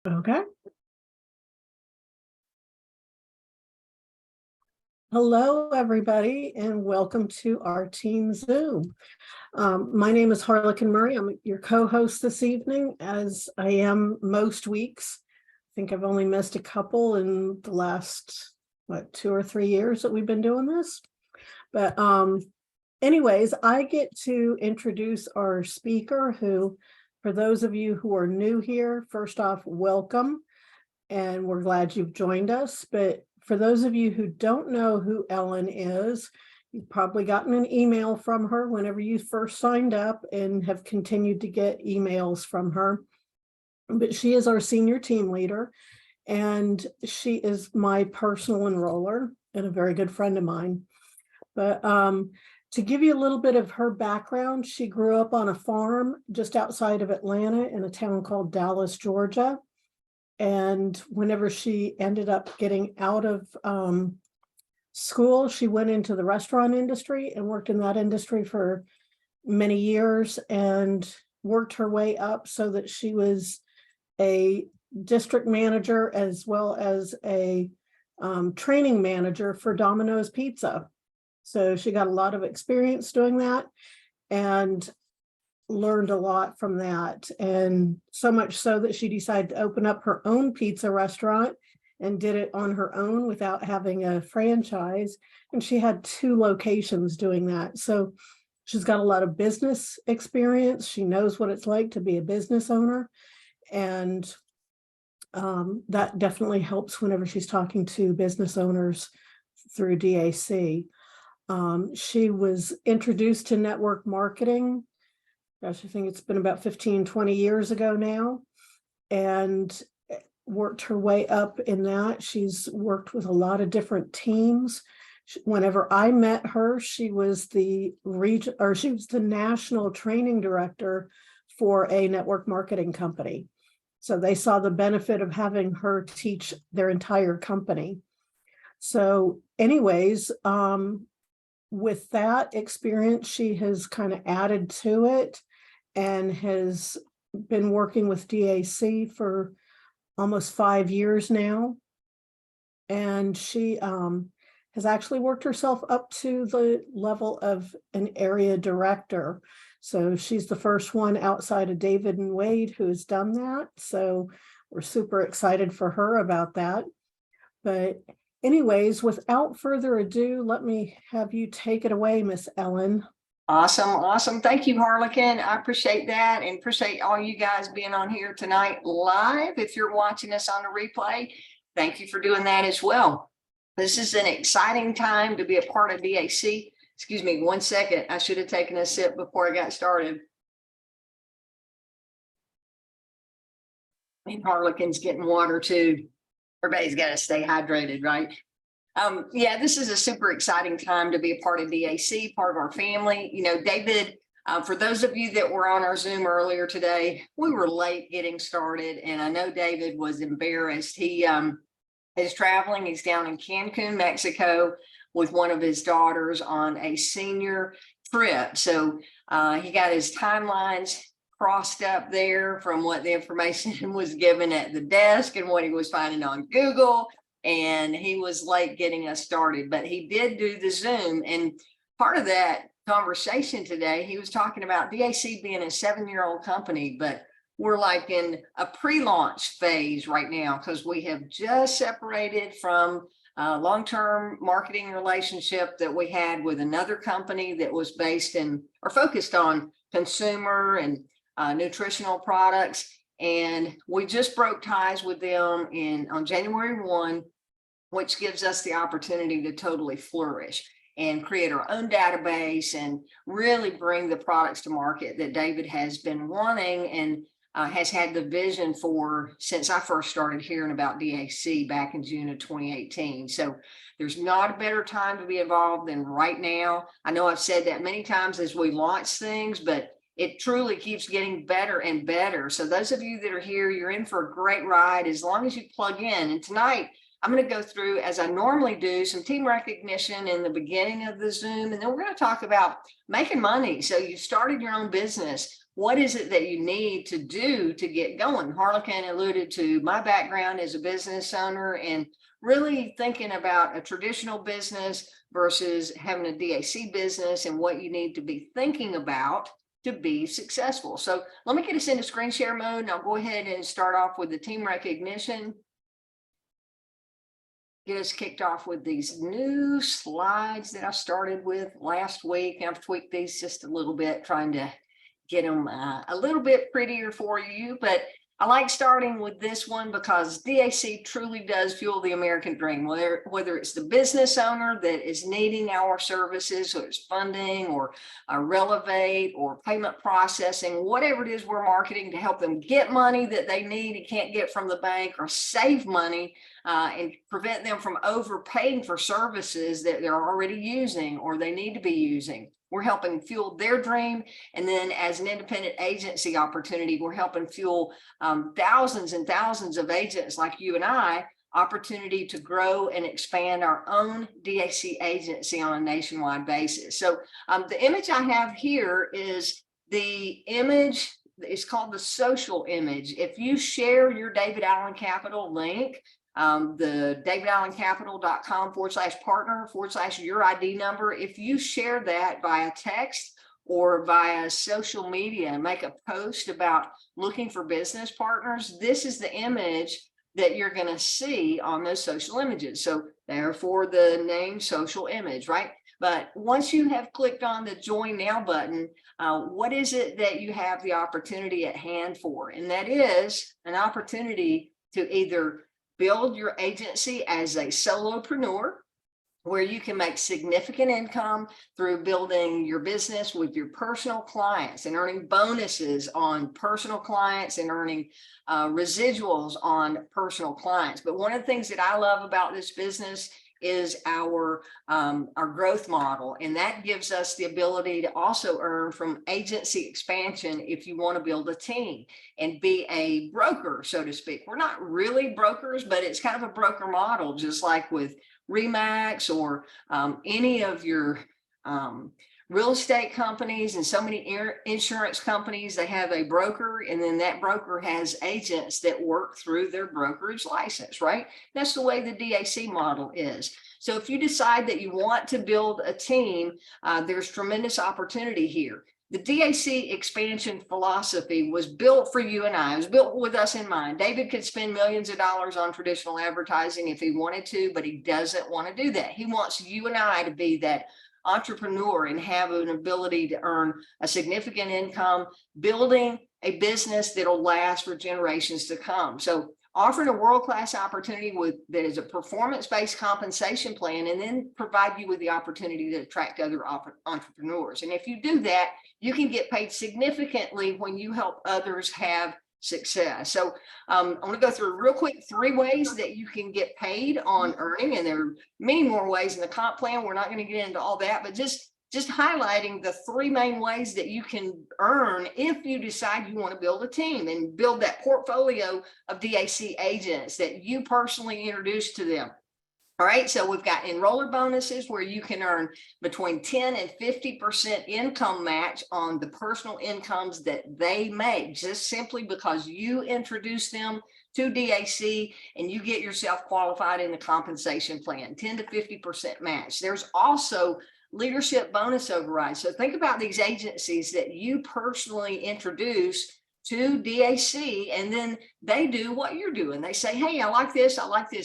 Okay. Hello, everybody, and welcome to our team Zoom. My name is Harlequin Murray. I'm your co-host this evening, as I am most weeks. I think I've only missed a couple in the last, 2 or 3 years that we've been doing this. But anyways, I get to introduce our speaker who, for those of you who are new here, first off, welcome. And we're glad you've joined us. But for those of you who don't know who Ellen is, you've probably gotten an email from her whenever you first signed up and have continued to get emails from her. But she is our senior team leader, and she is my personal enroller and a very good friend of mine. But to give you a little bit of her background, she grew up on a farm just outside of Atlanta in a town called Dallas, Georgia. And whenever she ended up getting out of school, she went into the restaurant industry and worked in that industry for many years and worked her way up so that she was a district manager as well as a training manager for Domino's Pizza. So she got a lot of experience doing that and learned a lot from that, and so much so that she decided to open up her own pizza restaurant and did it on her own without having a franchise. And she had 2 locations doing that. So she's got a lot of business experience. She knows what it's like to be a business owner. And that definitely helps whenever she's talking to business owners through DAC. She was introduced to network marketing. Gosh, I think it's been about 15, 20 years ago now, and worked her way up in that. She's worked with a lot of different teams. Whenever I met her, she was the national training director for a network marketing company. So they saw the benefit of having her teach their entire company. So anyways, with that experience, she has kind of added to it and has been working with DAC for almost 5 years now. And she has actually worked herself up to the level of an area director. So she's the first one outside of David and Wade who has done that. So we're super excited for her about that. But anyways, without further ado, let me have you take it away, Miss Ellen. Awesome. Thank you, Harlequin. I appreciate that, and appreciate all you guys being on here tonight live. If you're watching us on the replay, thank you for doing that as well. This is an exciting time to be a part of DAC. Excuse me 1 second. I should have taken a sip before I got started. And Harlequin's getting water too. Everybody's got to stay hydrated, right? Yeah, this is a super exciting time to be a part of DAC, part of our family. You know, David, for those of you that were on our Zoom earlier today, we were late getting started, and I know David was embarrassed. He is traveling. He's down in Cancun, Mexico, with one of his daughters on a senior trip. So he got his timelines crossed up there from what the information was given at the desk and what he was finding on Google. And he was late getting us started, but he did do the Zoom. And part of that conversation today, he was talking about DAC being a 7-year-old company, but we're like in a pre-launch phase right now because we have just separated from a long-term marketing relationship that we had with another company that was based in or focused on consumer and nutritional products. And we just broke ties with them on January 1, which gives us the opportunity to totally flourish and create our own database and really bring the products to market that David has been wanting and has had the vision for since I first started hearing about DAC back in June of 2018. So there's not a better time to be involved than right now. I know I've said that many times as we launch things, but it truly keeps getting better and better. So those of you that are here, you're in for a great ride as long as you plug in. And tonight, I'm going to go through, as I normally do, some team recognition in the beginning of the Zoom. And then we're going to talk about making money. So you started your own business. what is it that you need to do to get going? Harlequin alluded to my background as a business owner and really thinking about a traditional business versus having a DAC business and what you need to be thinking about to be successful. So let me get us into screen share mode, and I'll go ahead and start off with the team recognition. Get us kicked off with these new slides that I started with last week. I've tweaked these just a little bit, trying to get them a little bit prettier for you, but I like starting with this one because DAC truly does fuel the American dream, whether it's the business owner that is needing our services, or it's funding or Relevate or payment processing, whatever it is we're marketing to help them get money that they need and can't get from the bank, or save money and prevent them from overpaying for services that they're already using or they need to be using. We're helping fuel their dream. And then as an independent agency opportunity, we're helping fuel thousands and thousands of agents like you and I, opportunity to grow and expand our own DAC agency on a nationwide basis. So the image I have here is the image. It's called the social image. If you share your David Allen Capital link, the davidallencapital.com/partner/your ID number. If you share that via text or via social media and make a post about looking for business partners, this is the image that you're going to see on those social images. So therefore the name social image, right? But once you have clicked on the join now button, what is it that you have the opportunity at hand for? And that is an opportunity to either build your agency as a solopreneur, where you can make significant income through building your business with your personal clients and earning bonuses on personal clients and earning residuals on personal clients. But one of the things that I love about this business is our growth model, and that gives us the ability to also earn from agency expansion if you want to build a team and be a broker, so to speak. We're not really brokers, but it's kind of a broker model, just like with Remax or any of your real estate companies and so many insurance companies. They have a broker, and then that broker has agents that work through their brokerage license, right? That's the way the DAC model is. So if you decide that you want to build a team, there's tremendous opportunity here. The DAC expansion philosophy was built for you and I. It was built with us in mind. David could spend millions of dollars on traditional advertising if he wanted to, but he doesn't want to do that. He wants you and I to be that entrepreneur and have an ability to earn a significant income, building a business that'll last for generations to come. So offering a world-class opportunity that is a performance-based compensation plan, and then provide you with the opportunity to attract other entrepreneurs. And if you do that, you can get paid significantly when you help others have success. So I'm going to go through real quick 3 ways that you can get paid on earning, and there are many more ways in the comp plan. We're not going to get into all that, but just highlighting the 3 main ways that you can earn if you decide you want to build a team and build that portfolio of DAC agents that you personally introduce to them. All right, so we've got enroller bonuses where you can earn between 10 and 50% income match on the personal incomes that they make, just simply because you introduce them to DAC and you get yourself qualified in the compensation plan, 10 to 50% match. There's also leadership bonus overrides. So think about these agencies that you personally introduce to DAC, and then they do what you're doing. They say, hey, I like this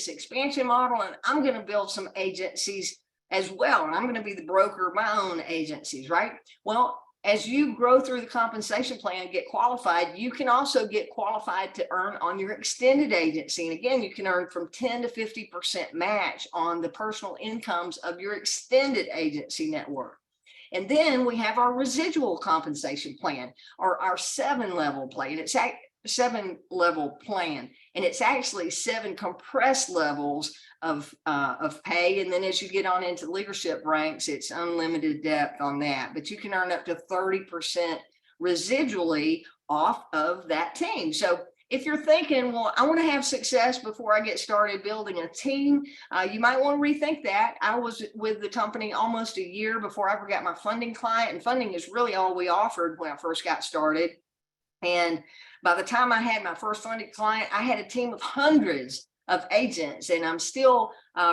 expansion model, and I'm going to build some agencies as well. And I'm going to be the broker of my own agencies, right? Well, as you grow through the compensation plan and get qualified, you can also get qualified to earn on your extended agency. And again, you can earn from 10 to 50% match on the personal incomes of your extended agency network. And then we have our residual compensation plan, or our 7-level plan. It's a 7-level plan, and it's actually 7 compressed levels of pay. And then as you get on into leadership ranks, it's unlimited depth on that. But you can earn up to 30% residually off of that team. So if you're thinking, well, I want to have success before I get started building a team, you might want to rethink that. I was with the company almost a year before I ever got my funding client, and funding is really all we offered when I first got started. And by the time I had my first funded client, I had a team of hundreds of agents, and I'm still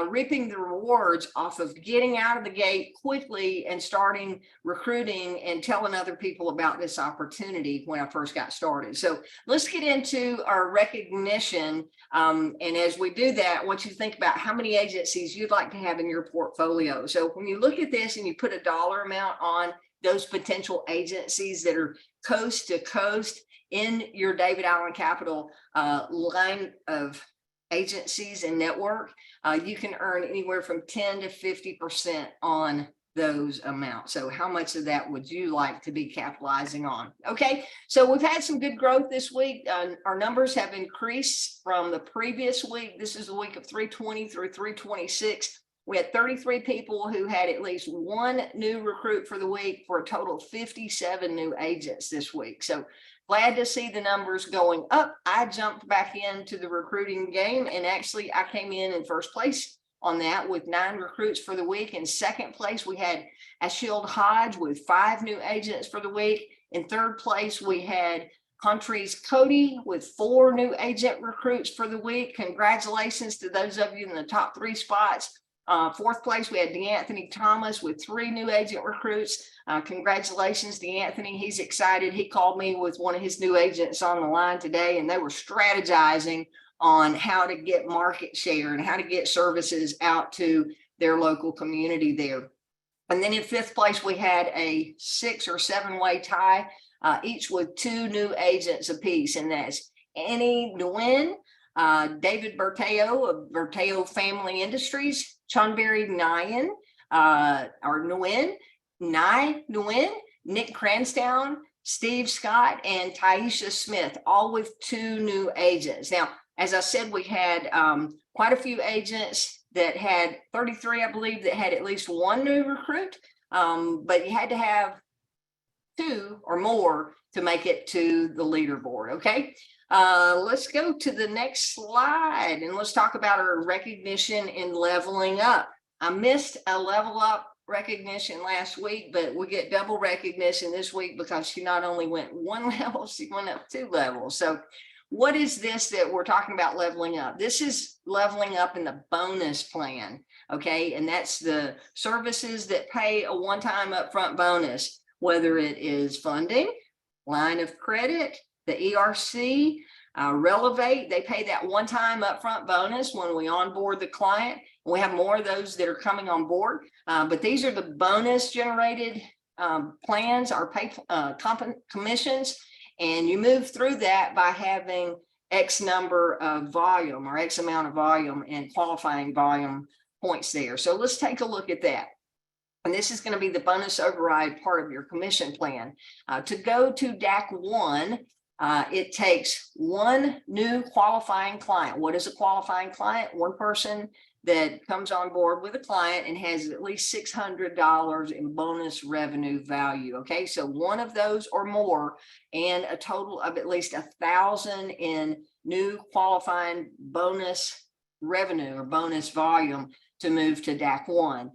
reaping the rewards off of getting out of the gate quickly and starting recruiting and telling other people about this opportunity when I first got started. So let's get into our recognition. And as we do that, I want you to think about how many agencies you'd like to have in your portfolio. So when you look at this and you put a dollar amount on those potential agencies that are coast to coast in your David Allen Capital line of agencies and network, you can earn anywhere from 10 to 50% on those amounts. So how much of that would you like to be capitalizing on? Okay, so we've had some good growth this week. Our numbers have increased from the previous week. This is the week of 320 through 326. We had 33 people who had at least one new recruit for the week, for a total of 57 new agents this week. So glad to see the numbers going up. I jumped back into the recruiting game, and actually I came in first place on that with 9 recruits for the week. In second place, we had Ashield Hodge with 5 new agents for the week. In third place, we had Country's Cody with 4 new agent recruits for the week. Congratulations to those of you in the top 3 spots. Fourth place, we had DeAnthony Thomas with 3 new agent recruits. Congratulations, DeAnthony. He's excited. He called me with one of his new agents on the line today, and they were strategizing on how to get market share and how to get services out to their local community there. And then in fifth place, we had a 6 or 7-way tie, each with 2 new agents apiece, and that's Annie Winn, David Berteo of Berteo Family Industries, Chunberry Nyan, or Nguyen, Nguyen, Nick Cranstown, Steve Scott, and Taisha Smith, all with 2 new agents. Now, as I said, we had quite a few agents that had 33, I believe, that had at least 1 new recruit, but you had to have 2 or more to make it to the leaderboard, okay? Let's go to the next slide, and let's talk about our recognition in leveling up. I missed a level up recognition last week, but we get double recognition this week because she not only went 1 level, she went up 2 levels. So what is this that we're talking about leveling up? This is leveling up in the bonus plan, okay? And that's the services that pay a one-time upfront bonus, whether it is funding, line of credit, the ERC, Relevate. They pay that one-time upfront bonus when we onboard the client. We have more of those that are coming on board, but these are the bonus generated plans, our pay commissions, and you move through that by having X number of volume or X amount of volume and qualifying volume points there. So let's take a look at that. And this is going to be the bonus override part of your commission plan. To go to DAC 1, it takes 1 new qualifying client. What is a qualifying client? 1 person that comes on board with a client and has at least $600 in bonus revenue value. Okay, so 1 of those or more, and a total of at least 1,000 in new qualifying bonus revenue or bonus volume to move to DAC 1.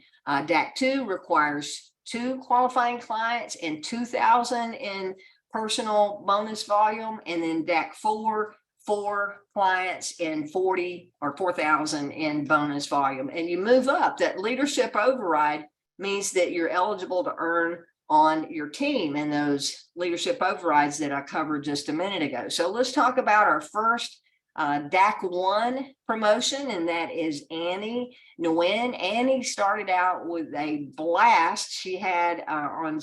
DAC 2 requires 2 qualifying clients and 2,000 in personal bonus volume, and then DAC 4, 4 clients and 40 or 4,000 in bonus volume. And you move up. That leadership override means that you're eligible to earn on your team and those leadership overrides that I covered just a minute ago. So let's talk about our first DAC 1 promotion, and that is Annie Nguyen. Annie started out with a blast. She had on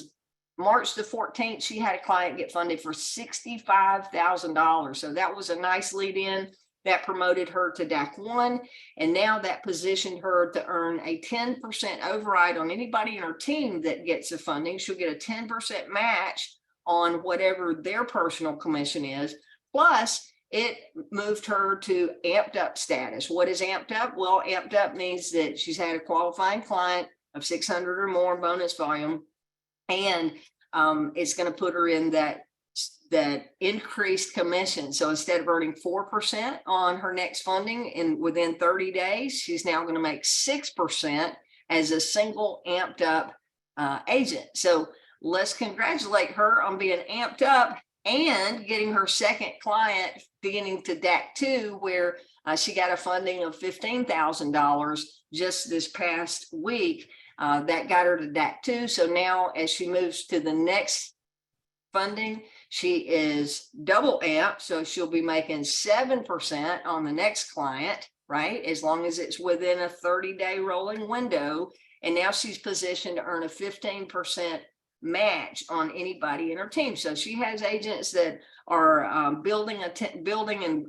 March the 14th, she had a client get funded for $65,000. So that was a nice lead in that promoted her to DAC 1. And now that positioned her to earn a 10% override on anybody in her team that gets the funding. She'll get a 10% match on whatever their personal commission is. Plus, it moved her to amped up status. What is amped up? Well, amped up means that she's had a qualifying client of 600 or more bonus volume, and it's going to put her in the that increased commission. So instead of earning 4% on her next funding and within 30 days, she's now going to make 6% as a single amped up agent. So let's congratulate her on being amped up and getting her second client beginning to DAC 2, where she got a funding of $15,000 just this past week. That got her to DAC 2. So now as she moves to the next funding, she is double amped. So she'll be making 7% on the next client, right? As long as it's within a 30-day rolling window. And now she's positioned to earn a 15% match on anybody in her team. So she has agents that are building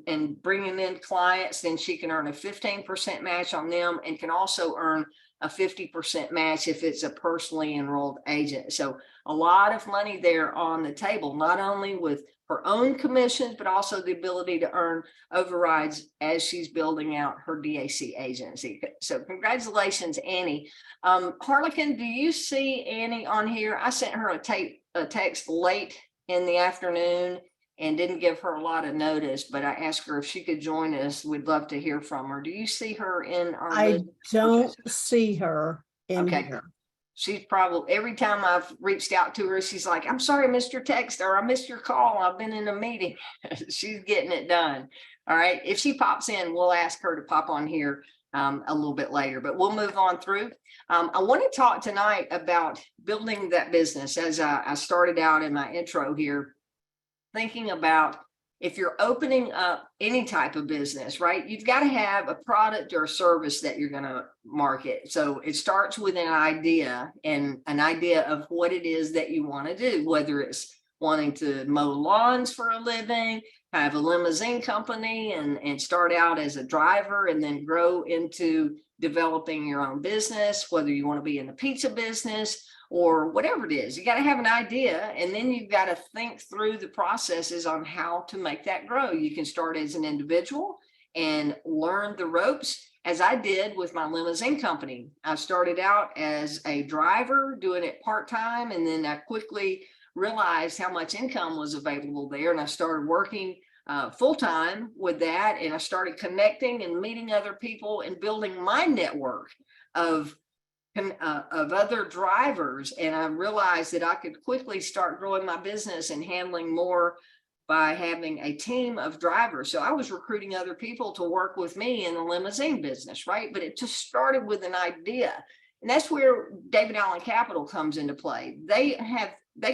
and bringing in clients, then she can earn a 15% match on them and can also earn a 50% match if it's a personally enrolled agent. So a lot of money there on the table, not only with her own commissions, but also the ability to earn overrides as she's building out her DAC agency. So congratulations, Annie. Harlequin, do you see Annie on here? I sent her a text late in the afternoon and didn't give her a lot of notice, but I asked her if she could join us. We'd love to hear from her. Do you see her in our I list? don't see her in Okay. here. She's probably, every time I've reached out to her, she's like, I'm sorry, I missed your text, or I missed your call. I've been in a meeting. She's getting it done. All right. If she pops in, we'll ask her to pop on here a little bit later, but we'll move on through. I want to talk tonight about building that business. As I started out in my intro here, thinking about if you're opening up any type of business, right, you've got to have a product or a service that you're going to market. So it starts with an idea, and an idea of what it is that you want to do, whether it's wanting to mow lawns for a living, have a limousine company and start out as a driver and then grow into developing your own business, whether you want to be in the pizza business or whatever it is. You got to have an idea, and then you've got to think through the processes on how to make that grow. You can start as an individual and learn the ropes, as I did with my limousine company. I started out as a driver doing it part-time, and then I quickly realized how much income was available there, and I started working full-time with that, and I started connecting and meeting other people and building my network of other drivers. And I realized that I could quickly start growing my business and handling more by having a team of drivers. So I was recruiting other people to work with me in the limousine business, right? But it just started with an idea. And that's where David Allen Capital comes into play. They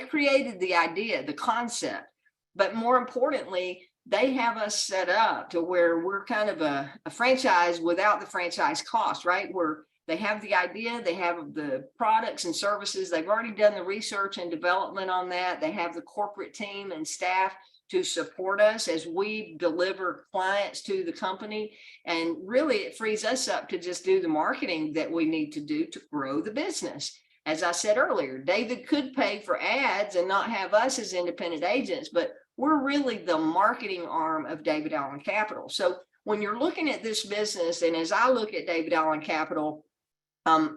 created the idea, the concept, but more importantly, they have us set up to where we're kind of a franchise without the franchise cost, right? Where they have the idea, they have the products and services, they've already done the research and development on that. They have the corporate team and staff to support us as we deliver clients to the company. And really, it frees us up to just do the marketing that we need to do to grow the business. As I said earlier, David could pay for ads and not have us as independent agents, but we're really the marketing arm of David Allen Capital. So when you're looking at this business, and as I look at David Allen Capital,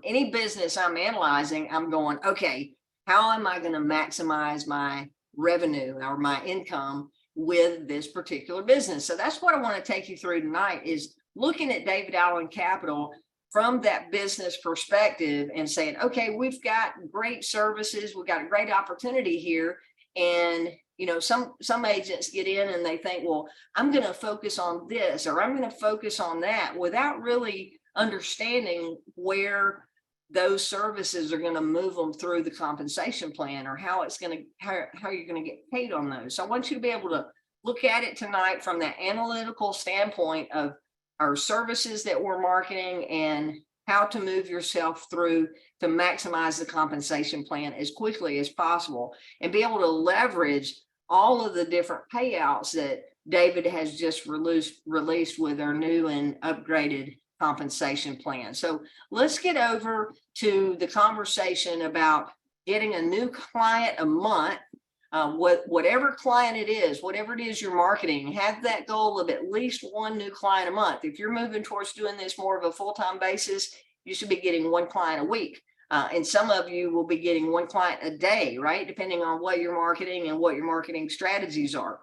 any business I'm analyzing, I'm going, okay, how am I going to maximize my revenue or my income with this particular business? So that's what I want to take you through tonight, is looking at David Allen Capital from that business perspective and saying, okay, we've got great services, we've got a great opportunity here. And you know, some agents get in and they think, well, I'm going to focus on this, or I'm going to focus on that, without really understanding where those services are going to move them through the compensation plan, or how it's going to, how you're going to get paid on those. So I want you to be able to look at it tonight from that analytical standpoint of our services that we're marketing and how to move yourself through to maximize the compensation plan as quickly as possible, and be able to leverage all of the different payouts that David has just released with our new and upgraded compensation plan. So let's get over to the conversation about getting a new client a month. Whatever client it is, whatever it is you're marketing, have that goal of at least one new client a month. If you're moving towards doing this more of a full-time basis, you should be getting one client a week. And some of you will be getting one client a day, right? Depending on what you're marketing and what your marketing strategies are.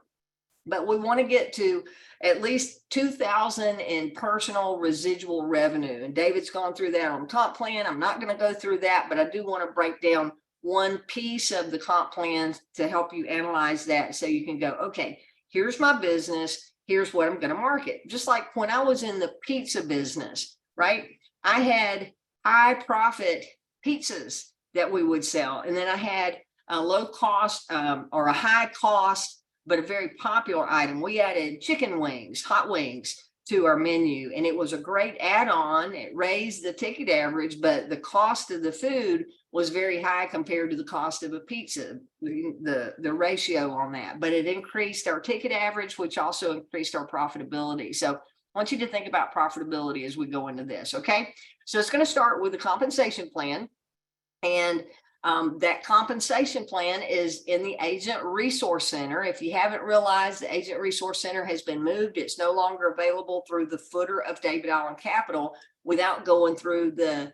But we want to get to at least 2,000 in personal residual revenue. And David's gone through that on comp plan. I'm not going to go through that, but I do want to break down one piece of the comp plan to help you analyze that, so you can go, okay, here's my business. Here's what I'm going to market. Just like when I was in the pizza business, right? I had high profit pizzas that we would sell. And then I had a low cost or a high cost, but a very popular item. We added chicken wings, hot wings to our menu, and it was a great add-on. It raised the ticket average, but the cost of the food was very high compared to the cost of a pizza, the ratio on that. But it increased our ticket average, which also increased our profitability. So I want you to think about profitability as we go into this, okay? So it's going to start with a compensation plan, and that compensation plan is in the Agent Resource Center. If you haven't realized, the Agent Resource Center has been moved. It's no longer available through the footer of David Allen Capital without going through the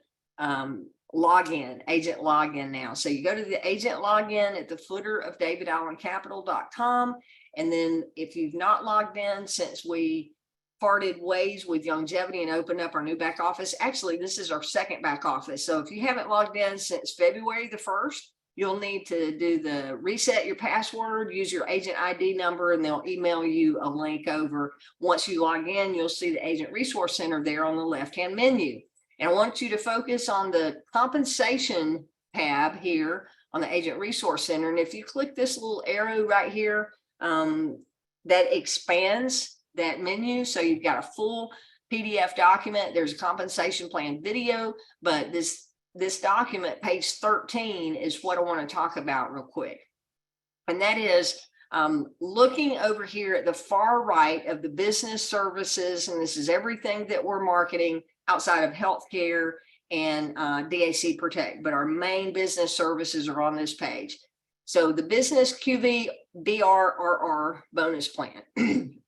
login, agent login now. So you go to the agent login at the footer of davidallencapital.com. And then if you've not logged in since we parted ways with longevity and opened up our new back office. Actually, this is our second back office. So if you haven't logged in since February the 1st, you'll need to do the reset your password, use your agent ID number, and they'll email you a link over. Once you log in, you'll see the Agent Resource Center there on the left-hand menu. And I want you to focus on the compensation tab here on the Agent Resource Center. And if you click this little arrow right here, that expands that menu. So you've got a full PDF document. There's a compensation plan video, but this document, page 13, is what I want to talk about real quick. And that is looking over here at the far right of the business services. And this is everything that we're marketing outside of healthcare and DAC Protect, but our main business services are on this page. So the business QV BRRR bonus plan,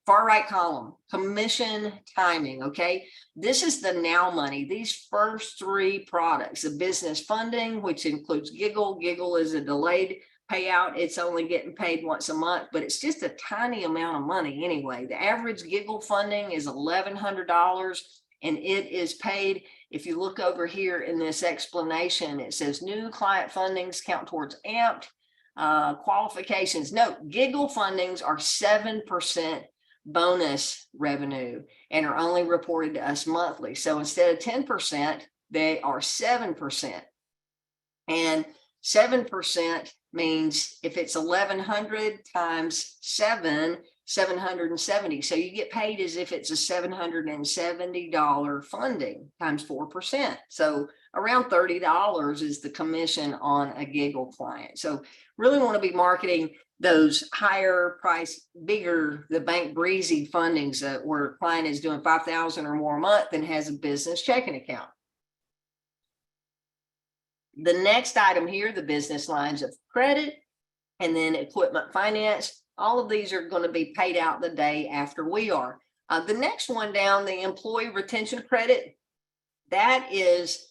far right column, commission timing. Okay, this is the now money. These first three products, the business funding, which includes Giggle. Giggle is a delayed payout. It's only getting paid once a month, but it's just a tiny amount of money anyway. The average Giggle funding is $1,100, and it is paid. If you look over here in this explanation, it says new client fundings count towards amped. Qualifications. Note, Giggle fundings are 7% bonus revenue and are only reported to us monthly. So instead of 10%, they are 7%. And 7% means if it's 1,100 times 7, 770. So you get paid as if it's a $770 funding times 4%. So around $30 is the commission on a Giggle client. So really want to be marketing those higher price, bigger, the Bank Breezy fundings where a client is doing $5,000 or more a month and has a business checking account. The next item here, the business lines of credit and then equipment finance. All of these are going to be paid out the day after we are. The next one down, the employee retention credit, that is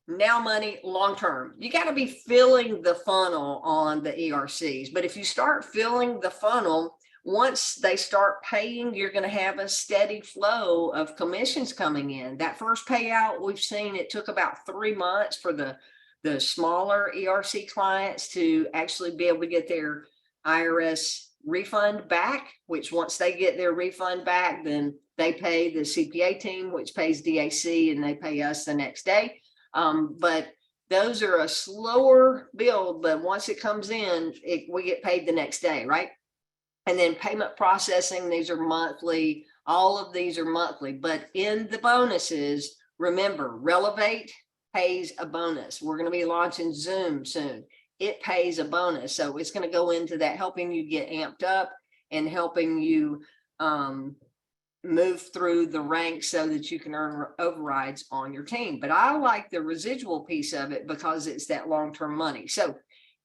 now money long-term. You got to be filling the funnel on the ERCs. But if you start filling the funnel, once they start paying, you're going to have a steady flow of commissions coming in. That first payout we've seen, it took about 3 months for the smaller ERC clients to actually be able to get their IRS refund back, which once they get their refund back, then they pay the CPA team, which pays DAC, and they pay us the next day. But those are a slower build, but once it comes in, we get paid the next day, right? And then payment processing, these are monthly. All of these are monthly, but in the bonuses, remember, Relevate pays a bonus. We're going to be launching Zoom soon. It pays a bonus. So it's going to go into that, helping you get amped up and helping you move through the ranks so that you can earn overrides on your team. But I like the residual piece of it because it's that long-term money. So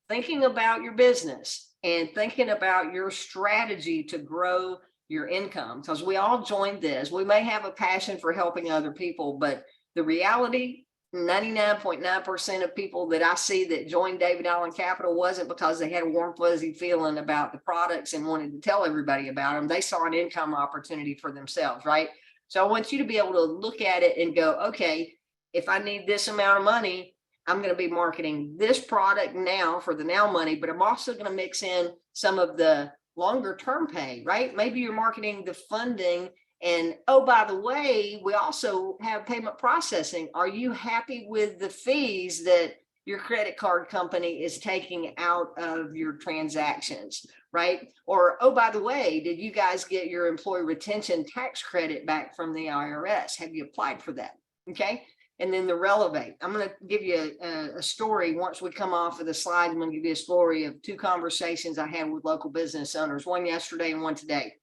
thinking about your business and thinking about your strategy to grow your income, because we all joined this. We may have a passion for helping other people, but the reality, 99.9% of people that I see that joined David Allen Capital wasn't because they had a warm, fuzzy feeling about the products and wanted to tell everybody about them. They saw an income opportunity for themselves, right? So I want you to be able to look at it and go, okay, if I need this amount of money, I'm going to be marketing this product now for the now money, but I'm also going to mix in some of the longer term pay, right? Maybe you're marketing the funding. And oh, by the way, we also have payment processing. Are you happy with the fees that your credit card company is taking out of your transactions, right? Or, oh, by the way, did you guys get your employee retention tax credit back from the IRS? Have you applied for that? Okay. And then the relevate. I'm going to give you a story. Once we come off of the slide, I'm going to give you a story of 2 conversations I had with local business owners, one yesterday and one today,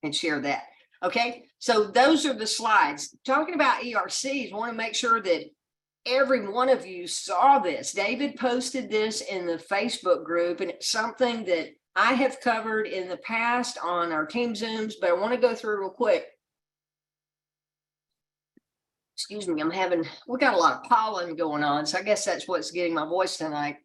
and share that. Okay, so those are the slides. Talking about ERCs, I want to make sure that every one of you saw this. David posted this in the Facebook group, and it's something that I have covered in the past on our team Zooms, but I want to go through real quick. Excuse me, we got a lot of pollen going on, so I guess that's what's getting my voice tonight.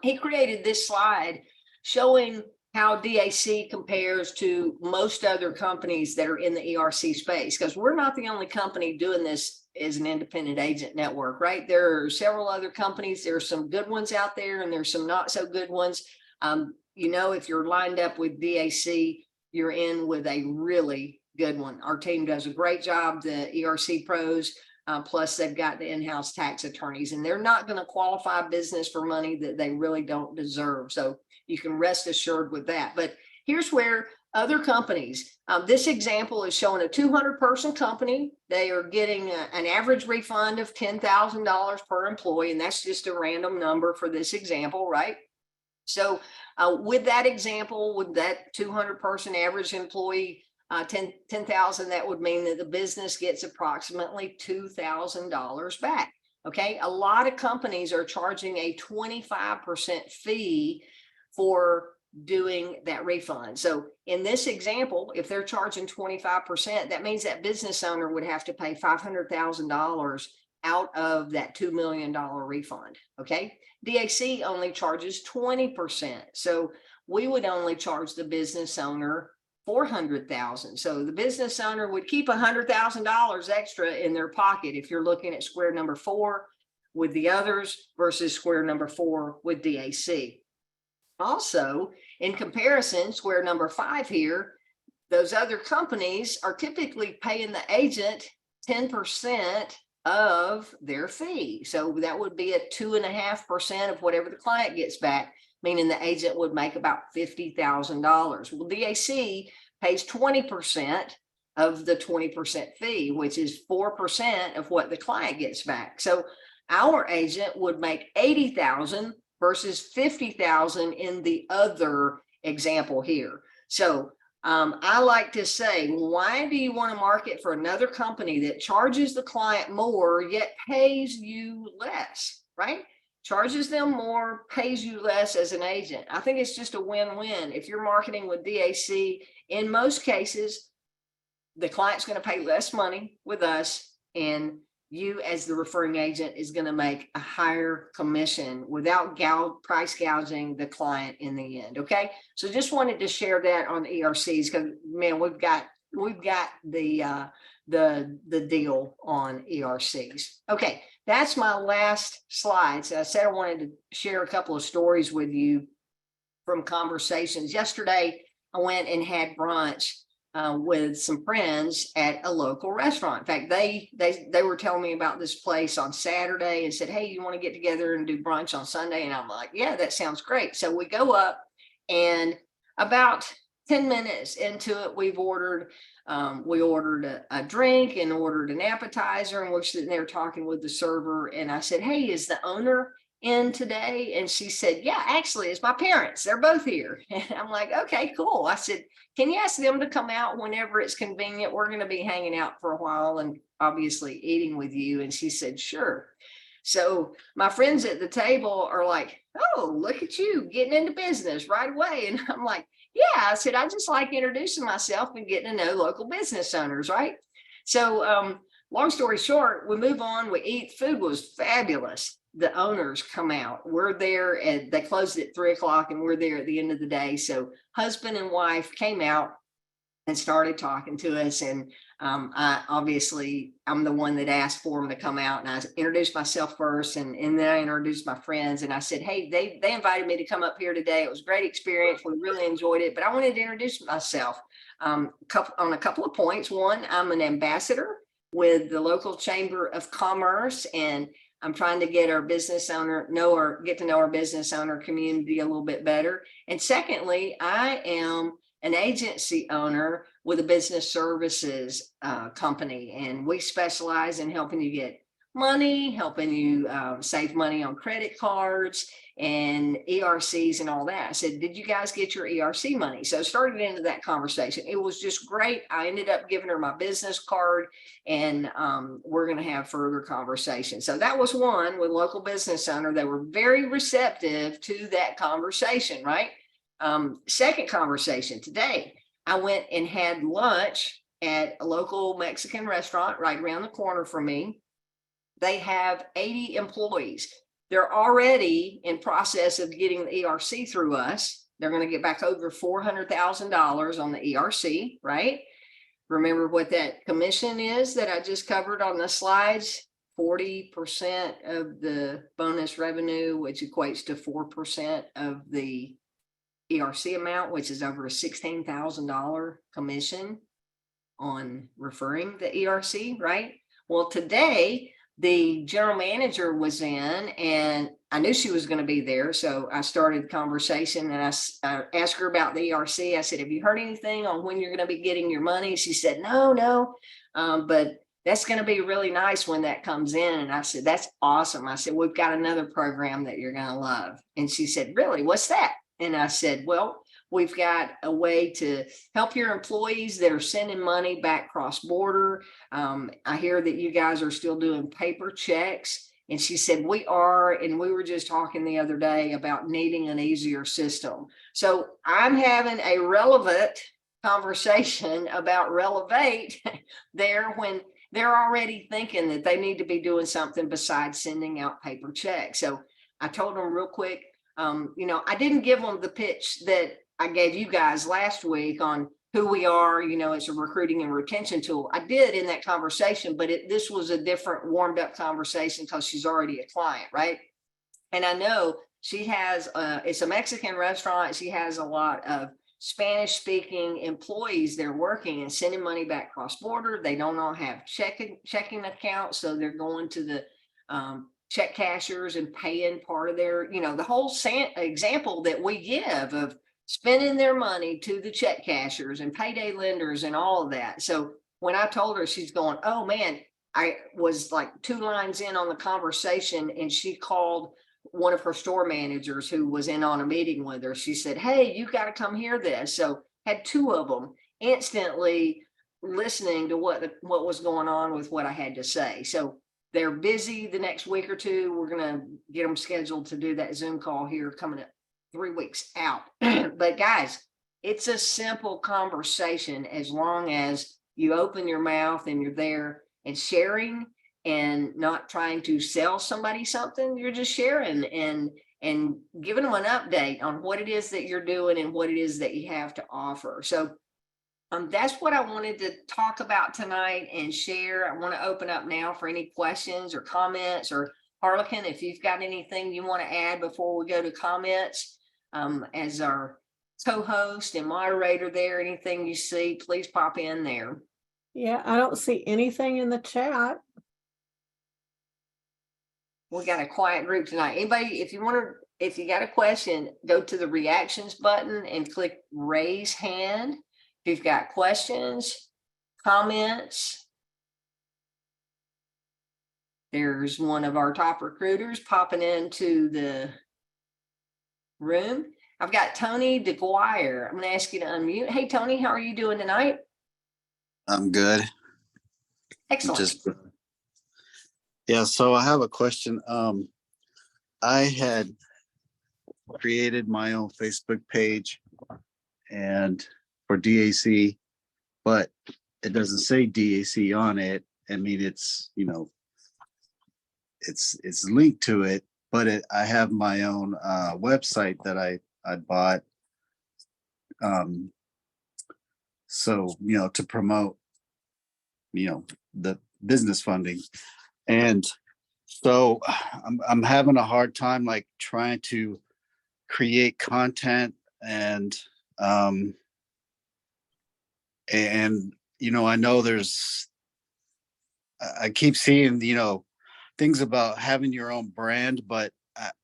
He created this slide showing how DAC compares to most other companies that are in the ERC space, because we're not the only company doing this as an independent agent network, right? There are several other companies. There are some good ones out there, and there's some not so good ones. You know, if you're lined up with DAC, you're in with a really good one. Our team does a great job, the ERC pros, plus they've got the in-house tax attorneys, and they're not going to qualify business for money that they really don't deserve. So you can rest assured with that. But here's where other companies, this example is showing a 200-person company. They are getting an average refund of $10,000 per employee, and that's just a random number for this example, right? So with that example, with that 200-person average employee, 10,000, that would mean that the business gets approximately $2,000 back. Okay, a lot of companies are charging a 25% fee for doing that refund. So in this example, if they're charging 25%, that means that business owner would have to pay $500,000 out of that $2 million refund. Okay, DAC only charges 20%. So we would only charge the business owner $400,000. So the business owner would keep $100,000 extra in their pocket if you're looking at square number 4 with the others versus square number 4 with DAC. Also, in comparison, square number 5 here, those other companies are typically paying the agent 10% of their fee. So that would be a 2.5% of whatever the client gets back, meaning the agent would make about $50,000. Well, DAC pays 20% of the 20% fee, which is 4% of what the client gets back. So our agent would make $80,000 versus 50,000 in the other example here. So I like to say, why do you want to market for another company that charges the client more yet pays you less, right? Charges them more, pays you less as an agent. I think it's just a win-win. If you're marketing with DAC, in most cases, the client's going to pay less money with us, and you as the referring agent is going to make a higher commission without price gouging the client in the end. Okay, so just wanted to share that on ERCs, because man, we've got the deal on ERCs. Okay, that's my last slide. So I said I wanted to share a couple of stories with you from conversations. Yesterday, I went and had brunch with some friends at a local restaurant. In fact, they were telling me about this place on Saturday and said, hey, you want to get together and do brunch on Sunday? And I'm like, yeah, that sounds great. So we go up, and about 10 minutes into it, we ordered a drink and ordered an appetizer, and we're sitting there talking with the server. And I said, hey, is the owner in today? And she said, yeah, actually, it's my parents. They're both here. And I'm like, okay, cool. I said, can you ask them to come out whenever it's convenient? We're going to be hanging out for a while and obviously eating with you. And she said, sure. So my friends at the table are like, oh, look at you getting into business right away. And I'm like, yeah, I said, I just like introducing myself and getting to know local business owners, right? So long story short, we move on, we eat, food was fabulous. The owners come out, we're there, and they closed at 3 o'clock, and we're there at the end of the day. So husband and wife came out and started talking to us. And I'm the one that asked for them to come out, and I introduced myself first, and then I introduced my friends, and I said, hey, they invited me to come up here today. It was a great experience. We really enjoyed it, but I wanted to introduce myself on a couple of points. One, I'm an ambassador with the local Chamber of Commerce, and I'm trying to get our business owner, get to know our business owner community a little bit better. And secondly, I am an agency owner with a business services company, and we specialize in helping you get money, helping you save money on credit cards and ERCs and all that. I said, did you guys get your ERC money? So started into that conversation. It was just great. I ended up giving her my business card, and we're going to have further conversation. So that was one with local business owner. They were very receptive to that conversation, right? Second conversation today, I went and had lunch at a local Mexican restaurant right around the corner from me. They have 80 employees. They're already in process of getting the ERC through us. They're going to get back over $400,000 on the ERC, right? Remember what that commission is that I just covered on the slides? 40% of the bonus revenue, which equates to 4% of the ERC amount, which is over a $16,000 commission on referring the ERC, right? Well, today the general manager was in, and I knew she was going to be there. So I started conversation, and I asked her about the ERC. I said, have you heard anything on when you're going to be getting your money? She said, no. But that's going to be really nice when that comes in. And I said, that's awesome. I said, we've got another program that you're going to love. And she said, really, what's that? And I said, well, we've got a way to help your employees that are sending money back cross-border. I hear that you guys are still doing paper checks. And she said, we are. And we were just talking the other day about needing an easier system. So I'm having a relevant conversation about Relevate there when they're already thinking that they need to be doing something besides sending out paper checks. So I told them real quick, I didn't give them the pitch that I gave you guys last week on who we are. It's a recruiting and retention tool. I did in that conversation, but this was a different warmed up conversation because she's already a client, right? And I know she has, it's a Mexican restaurant. She has a lot of Spanish speaking employees. They're working and sending money back cross border. They don't all have checking accounts. So they're going to the check cashers and paying part of their, the whole example that we give of spending their money to the check cashers and payday lenders and all of that. So when I told her, she's going, oh man, I was like 2 lines in on the conversation, and she called one of her store managers who was in on a meeting with her. She said, hey, you got to come hear this. So had 2 of them instantly listening to what was going on with what I had to say. So they're busy the next week or 2. We're going to get them scheduled to do that Zoom call here coming up 3 weeks out. But guys, it's a simple conversation as long as you open your mouth and you're there and sharing and not trying to sell somebody something. You're just sharing and giving them an update on what it is that you're doing and what it is that you have to offer. So that's what I wanted to talk about tonight and share. I want to open up now for any questions or comments, or Harlequin, if you've got anything you want to add before we go to comments, as our co-host and moderator there, anything you see, please pop in there. Yeah, I don't see anything in the chat. We got a quiet group tonight. Anybody, if you got a question, go to the reactions button and click raise hand. If you've got questions, comments, there's one of our top recruiters popping into the room. I've got Tony DeGuire. I'm going to ask you to unmute. Hey, Tony, how are you doing tonight? I'm good. Excellent. Yeah, so I have a question. I had created my own Facebook page and for DAC, but it doesn't say DAC on it. I mean, it's, it's linked to it, but I have my own website that I bought. So, to promote, the business funding. And so I'm having a hard time like trying to create content and I know I keep seeing, things about having your own brand, but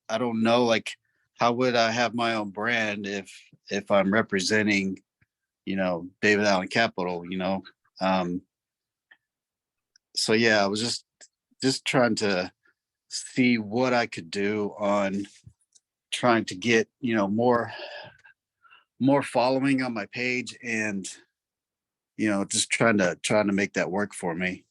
I don't know, like, how would I have my own brand if I'm representing, David Allen Capital, so yeah, I was just trying to see what I could do on trying to get, more following on my page and, just trying to make that work for me.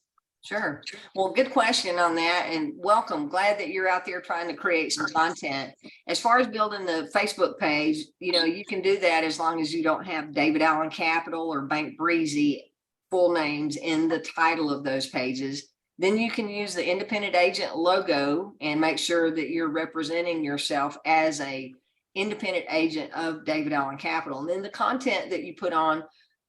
Sure. Well, good question on that, and welcome. Glad that you're out there trying to create some content. As far as building the Facebook page, you can do that as long as you don't have David Allen Capital or Bank Breezy full names in the title of those pages. Then you can use the independent agent logo and make sure that you're representing yourself as a independent agent of David Allen Capital. And then the content that you put on,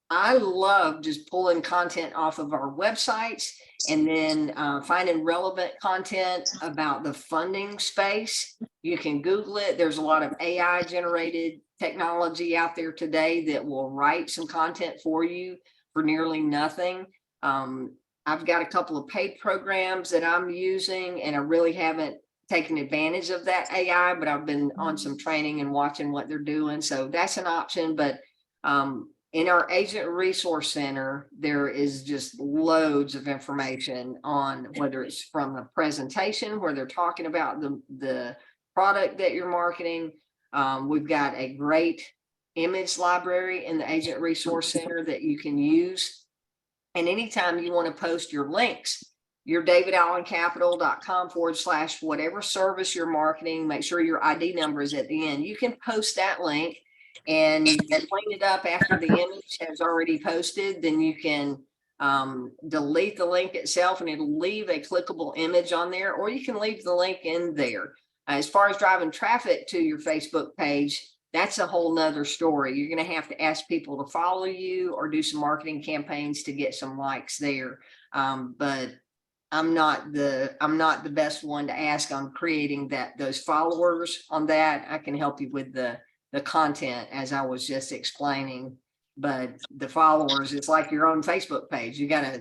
I love just pulling content off of our websites and then finding relevant content about the funding space. You can Google it. There's a lot of AI generated technology out there today that will write some content for you for nearly nothing. I've got a couple of paid programs that I'm using, and I really haven't taken advantage of that AI, but I've been on some training and watching what they're doing. So that's an option. But in our Agent Resource Center, there is just loads of information on whether it's from the presentation where they're talking about the product that you're marketing. We've got a great image library in the Agent Resource Center that you can use. And anytime you want to post your links, your davidallencapital.com/ whatever service you're marketing, make sure your ID number is at the end. You can post that link, and you can clean it up after the image has already posted. Then you can delete the link itself and it'll leave a clickable image on there, or you can leave the link in there. As far as driving traffic to your Facebook page, that's a whole nother story. You're going to have to ask people to follow you or do some marketing campaigns to get some likes there. But I'm not the best one to ask on creating those followers on that. I can help you with the content as I was just explaining, but the followers, it's like your own Facebook page. You got to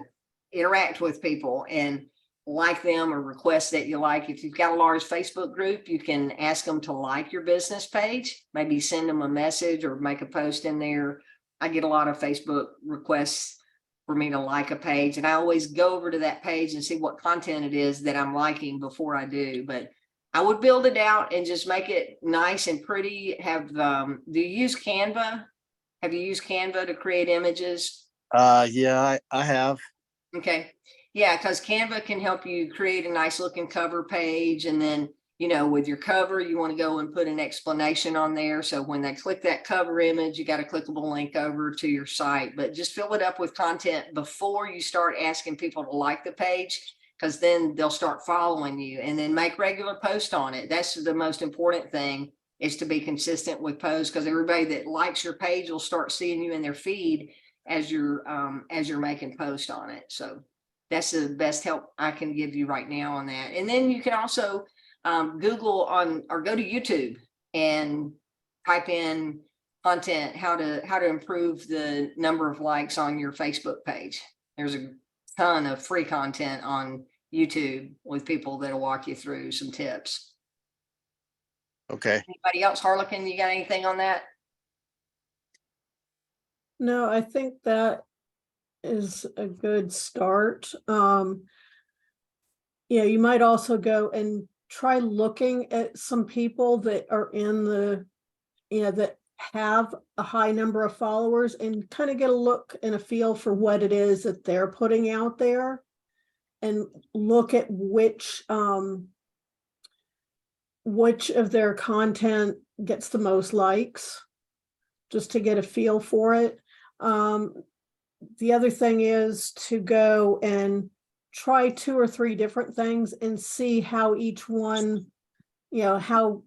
interact with people and like them or request that you like. If you've got a large Facebook group, you can ask them to like your business page, maybe send them a message or make a post in there. I get a lot of Facebook requests for me to like a page, and I always go over to that page and see what content it is that I'm liking before I do. But I would build it out and just make it nice and pretty. Do you use Canva? Have you used Canva to create images? Yeah, I have. Okay. Yeah, because Canva can help you create a nice looking cover page. And then, with your cover, you want to go and put an explanation on there. So when they click that cover image, you got a clickable link over to your site. But just fill it up with content before you start asking people to like the page, because then they'll start following you, and then make regular posts on it. That's the most important thing, is to be consistent with posts, because everybody that likes your page will start seeing you in their feed as you're making posts on it. So that's the best help I can give you right now on that. And then you can also Google or go to YouTube and type in content, how to improve the number of likes on your Facebook page. There's a ton of free content on YouTube with people that'll walk you through some tips. Okay. Anybody else? Harlequin, you got anything on that? No, I think that is a good start. You might also go and try looking at some people that are in that have a high number of followers, and kind of get a look and a feel for what it is that they're putting out there, and look at which of their content gets the most likes, just to get a feel for it. The other thing is to go and try 2 or 3 different things and see how each one, how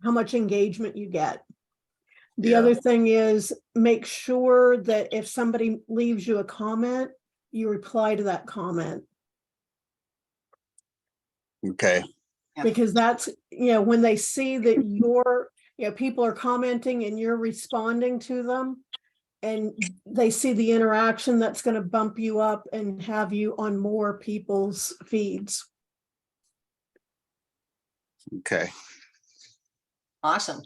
much engagement you get. The Yeah. other thing is make sure that if somebody leaves you a comment, you reply to that comment, Okay. Yeah. because that's, when they see that people are commenting and you're responding to them, and they see the interaction, that's going to bump you up and have you on more people's feeds. Okay. Awesome.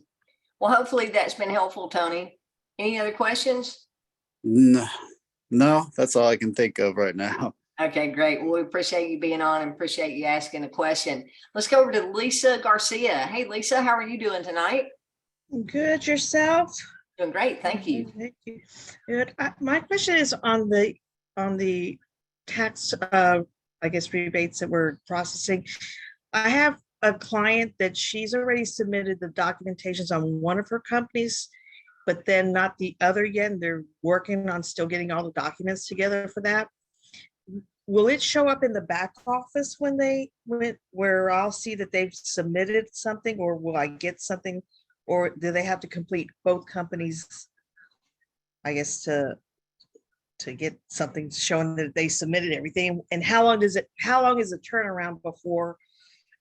Well, hopefully that's been helpful, Tony. Any other questions? No, that's all I can think of right now. Okay, great. Well, we appreciate you being on and appreciate you asking a question. Let's go over to Lisa Garcia. Hey, Lisa, how are you doing tonight? Good, yourself? Doing great. Thank you. Thank you. Good. My question is on the tax, I guess, rebates that we're processing. I have a client that she's already submitted the documentations on one of her companies, but then not the other yet. And they're working on still getting all the documents together for that. Will it show up in the back office where I'll see that they've submitted something, or will I get something, or do they have to complete both companies, I guess, to get something showing that they submitted everything? And how long is the turnaround before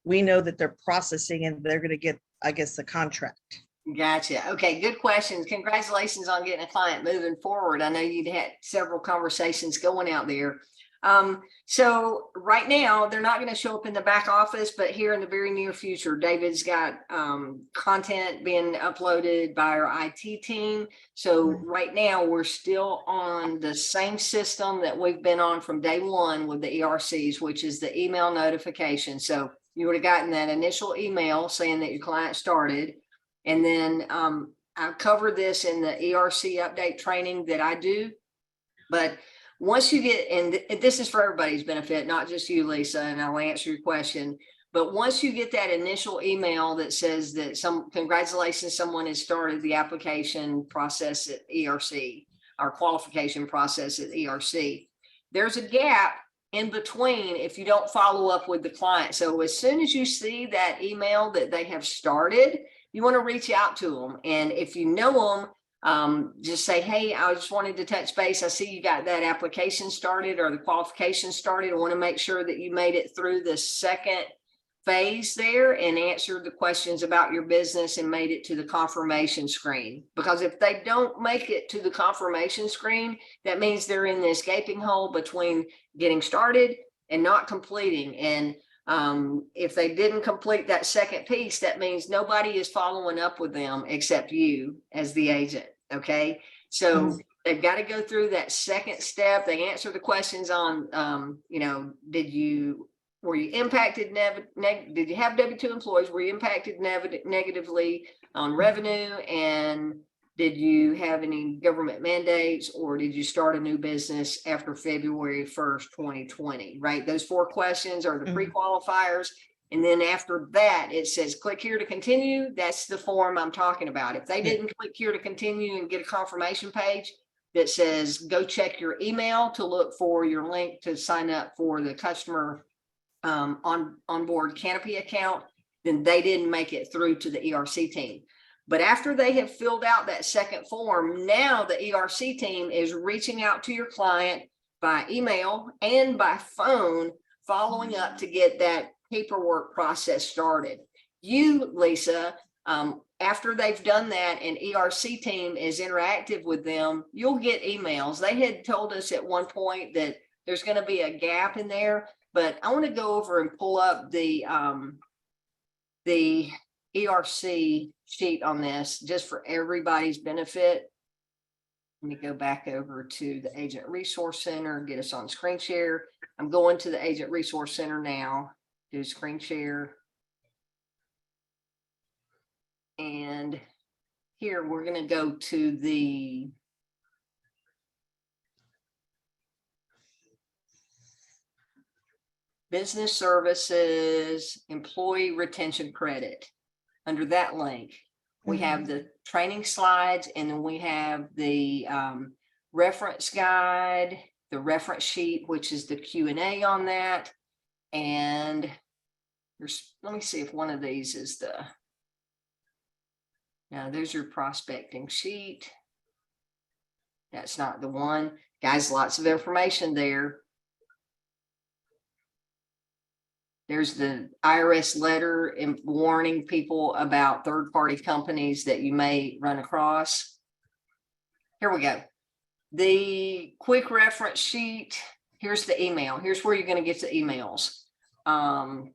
we know that they're processing and they're going to get, I guess, the contract? Gotcha. Okay, good questions. Congratulations on getting a client moving forward. I know you'd had several conversations going out there. So right now they're not going to show up in the back office, but here in the very near future, David's got content being uploaded by our IT team. So right now we're still on the same system that we've been on from day one with the ERCs, which is the email notification. So you would have gotten that initial email saying that your client started. And then I cover this in the ERC update training that I do. But once you get, and this is for everybody's benefit, not just you, Lisa, and I'll answer your question. But once you get that initial email that says that congratulations, someone has started the application process at ERC, our qualification process at ERC, there's a gap in between if you don't follow up with the client. So as soon as you see that email that they have started, you want to reach out to them. And if you know them, just say, hey, I just wanted to touch base. I see you got that application started or the qualification started. I want to make sure that you made it through the second phase there and answered the questions about your business and made it to the confirmation screen. Because if they don't make it to the confirmation screen, that means they're in this gaping hole between getting started and not completing. And if they didn't complete that second piece, that means nobody is following up with them except you as the agent. Okay. So they've got to go through that second step. They answer the questions on, were you impacted? Did you have W-2 employees? Were you impacted negatively on revenue? And did you have any government mandates, or did you start a new business after February 1st, 2020, right? Those 4 questions are the pre-qualifiers. And then after that, it says, click here to continue. That's the form I'm talking about. If they didn't click here to continue and get a confirmation page that says, go check your email to look for your link to sign up for the customer onboard Canopy account, then they didn't make it through to the ERC team. But after they have filled out that second form, now the ERC team is reaching out to your client by email and by phone, following up to get that paperwork process started. You, Lisa, after they've done that and ERC team is interactive with them, you'll get emails. They had told us at one point that there's going to be a gap in there, but I want to go over and pull up the ERC sheet on this just for everybody's benefit. Let me go back over to the Agent Resource Center and get us on screen share. I'm going to the Agent Resource Center now. Do screen share. And here we're going to go to the Business Services Employee Retention Credit. Under that link, we have the training slides, and then we have the reference guide, the reference sheet, which is the Q&A on that. And let me see if one of these is now there's your prospecting sheet. That's not the one. Guys, lots of information there. There's the IRS letter and warning people about third-party companies that you may run across. Here we go. The quick reference sheet. Here's the email. Here's where you're going to get the emails.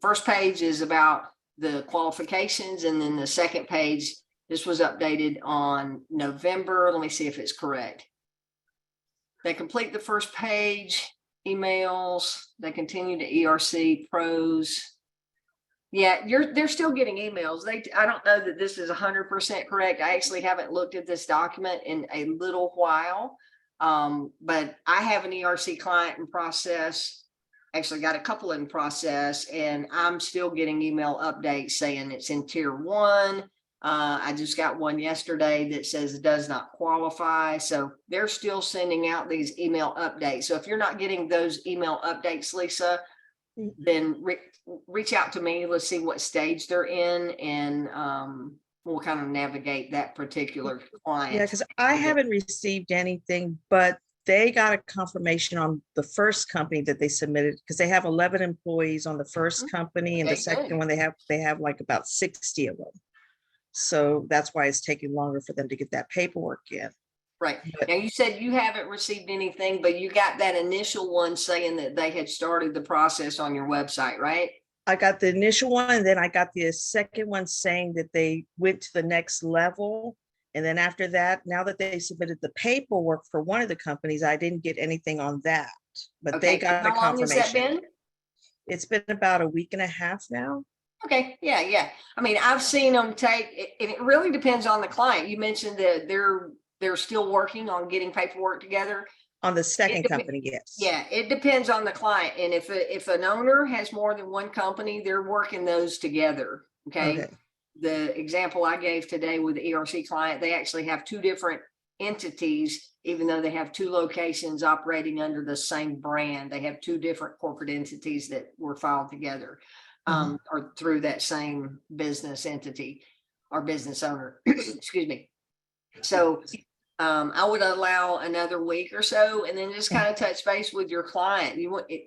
First page is about the qualifications, and then the second page, this was updated on November. Let me see if it's correct. They complete the first page, emails, they continue to ERC pros. Yeah, they're still getting emails. I don't know that this is 100% correct. I actually haven't looked at this document in a little while. But I have an ERC client in process, actually got a couple in process, and I'm still getting email updates saying it's in tier 1. I just got one yesterday that says it does not qualify. So they're still sending out these email updates. So if you're not getting those email updates, Lisa, then reach out to me. Let's see what stage they're in, and we'll kind of navigate that particular client. Yeah, because I haven't received anything, but they got a confirmation on the first company that they submitted, because they have 11 employees on the first company, and the second one they have like about 60 of them. So that's why it's taking longer for them to get that paperwork in. Right. Now, you said you haven't received anything, but you got that initial one saying that they had started the process on your website, right? I got the initial one, and then I got the second one saying that they went to the next level. And then after that, now that they submitted the paperwork for one of the companies, I didn't get anything on that, but they got a confirmation. How long has that been? It's been about a week and a half now. Okay. Yeah. I mean, I've seen them take, and it really depends on the client. You mentioned that they're still working on getting paperwork together. On the second company, yes. Yeah, it depends on the client. And if an owner has more than one company, they're working those together. Okay. The example I gave today with the ERC client, they actually have 2 different entities, even though they have 2 locations operating under the same brand. They have 2 different corporate entities that were filed together. Or through that same business entity or business owner. Excuse me. So I would allow another week or so, and then just kind of touch base with your client.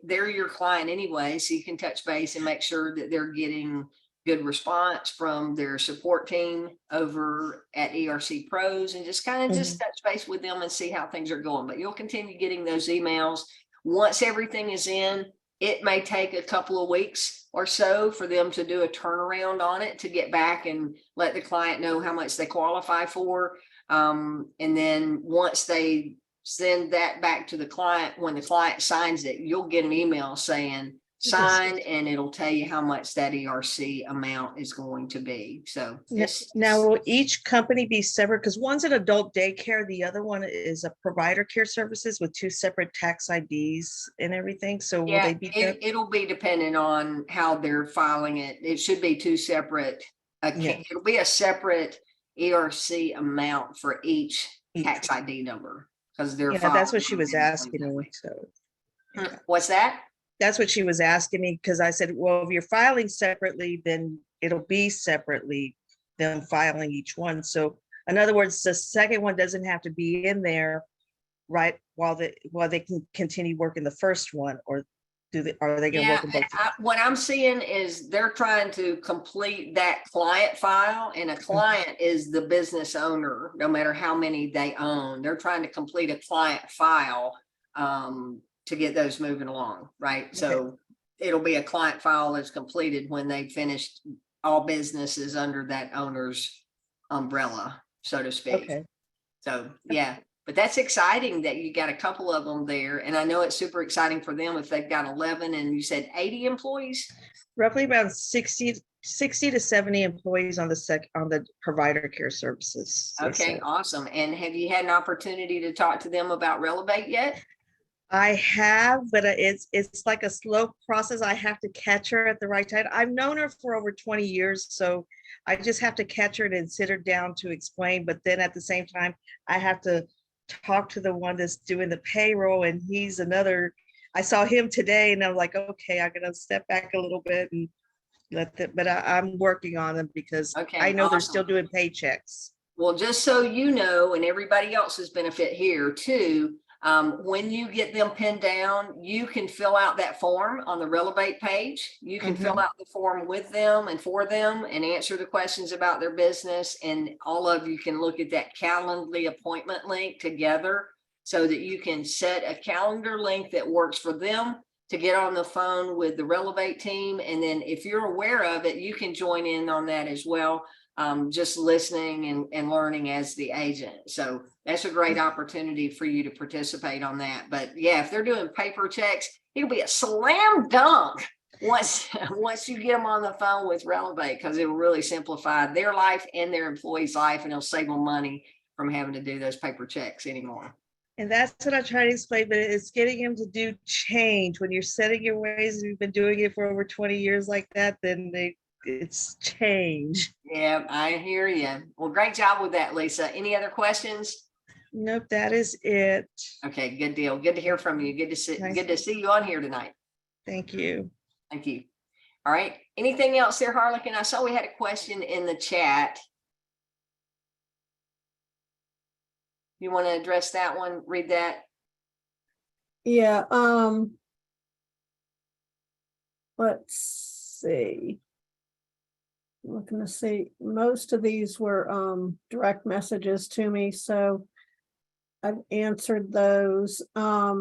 They're your client anyway, so you can touch base and make sure that they're getting good response from their support team over at ERC Pros, and just kind of just touch base with them and see how things are going. But you'll continue getting those emails. Once everything is in, it may take a couple of weeks or so for them to do a turnaround on it to get back and let the client know how much they qualify for. And then once they send that back to the client, when the client signs it, you'll get an email saying signed, and it'll tell you how much that ERC amount is going to be. So now will each company be separate? Because one's an adult daycare, the other one is a provider care services with 2 separate tax IDs and everything. So will they be? It'll be dependent on how they're filing it. It should be 2 separate. It'll be a separate ERC amount for each tax ID number, because they're. Yeah, that's what she was asking me. So what's that? That's what she was asking me, because I said, well, if you're filing separately, then it'll be separately, them filing each one. So in other words, the second one doesn't have to be in there, right, while they can continue working the first one, or are they going to work in both? What I'm seeing is they're trying to complete that client file, and a client is the business owner, no matter how many they own. They're trying to complete a client file to get those moving along, right? So it'll be a client file that's completed when they finished all businesses under that owner's umbrella, so to speak. Okay. So yeah, but that's exciting that you got a couple of them there. And I know it's super exciting for them if they've got 11 and you said 80 employees. Roughly about 60 to 70 employees on the provider care services. Okay, awesome. And have you had an opportunity to talk to them about Relevate yet? I have, but it's like a slow process. I have to catch her at the right time. I've known her for over 20 years, so I just have to catch her and sit her down to explain. But then at the same time, I have to talk to the one that's doing the payroll, and he's another. I saw him today, and I'm like, okay, I'm gonna step back a little bit and let them. But I'm working on them because Okay, I know they're awesome. still doing paychecks. Well, just so you know, and everybody else's benefit here too, when you get them pinned down, you can fill out that form on the Relevate page. You can fill out the form with them and for them and answer the questions about their business. And all of you can look at that Calendly appointment link together so that you can set a calendar link that works for them to get on the phone with the Relevate team. And then if you're aware of it, you can join in on that as well. Just listening and learning as the agent. So that's a great opportunity for you to participate on that. But yeah, if they're doing paper checks, it'll be a slam dunk once you get them on the phone with Relevate, because it will really simplify their life and their employees' life, and it'll save them money from having to do those paper checks anymore. And that's what I try to explain, but it's getting him to do change. When you're setting your ways, and you've been doing it for over 20 years like that, then it's change. Yeah, I hear you. Well, great job with that, Lisa. Any other questions? Nope, that is it. Okay, good deal. Good to hear from you. Good to Nice. good to see you on here tonight. Thank you. Thank you. All right. Anything else there, Harlequin? I saw we had a question in the chat. You want to address that one? Read that. Yeah, let's see. Looking to see, most of these were direct messages to me, so I've answered those. I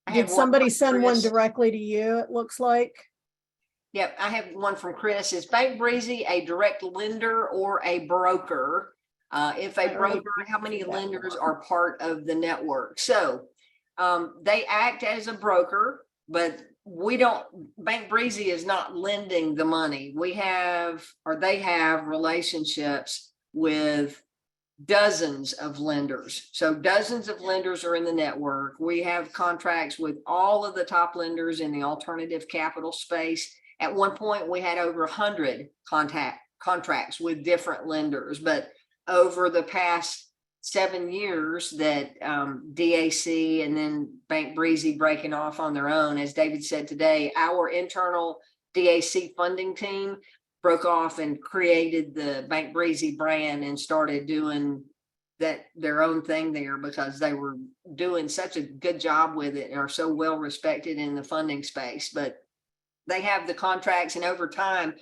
Did have one somebody from send one Chris. directly to you, it looks like? Yep, I have one from Chris. Is Bank Breezy a direct lender or a broker? If I a already broker, how many answered that lenders one. are part of the network? So they act as a broker, but we don't, Bank Breezy is not lending the money. We have, or they have relationships with dozens of lenders. So dozens of lenders are in the network. We have contracts with all of the top lenders in the alternative capital space. At one point, we had over 100 contracts with different lenders, but over the past 7 years that DAC and then Bank Breezy breaking off on their own, as David said today, our internal DAC funding team broke off and created the Bank Breezy brand and started doing their own thing there, because they were doing such a good job with it and are so well respected in the funding space. But they have the contracts, and over time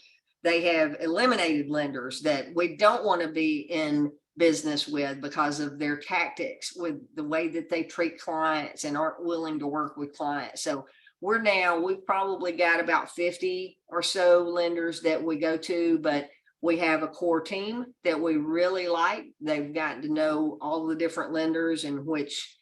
they have eliminated lenders that we don't want to be in business with because of their tactics, with the way that they treat clients and aren't willing to work with clients. So we've probably got about 50 or so lenders that we go to, but we have a core team that we really like. They've gotten to know all the different lenders and which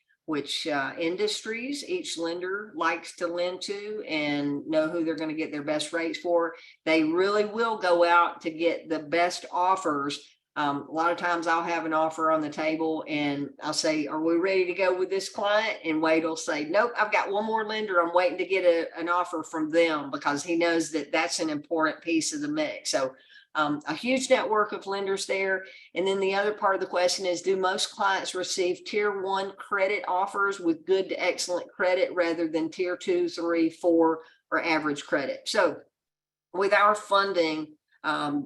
industries each lender likes to lend to, and know who they're going to get their best rates for. They really will go out to get the best offers. A lot of times I'll have an offer on the table and I'll say, are we ready to go with this client? And Wade will say, nope, I've got one more lender. I'm waiting to get an offer from them, because he knows that that's an important piece of the mix. So a huge network of lenders there. And then the other part of the question is, do most clients receive tier 1 credit offers with good to excellent credit rather than tier 2, 3, 4, or average credit? So with our funding,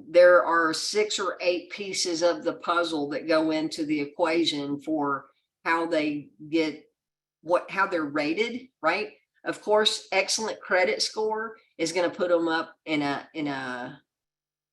there are 6 or 8 pieces of the puzzle that go into the equation for how they get how they're rated, right? Of course, excellent credit score is going to put them up in a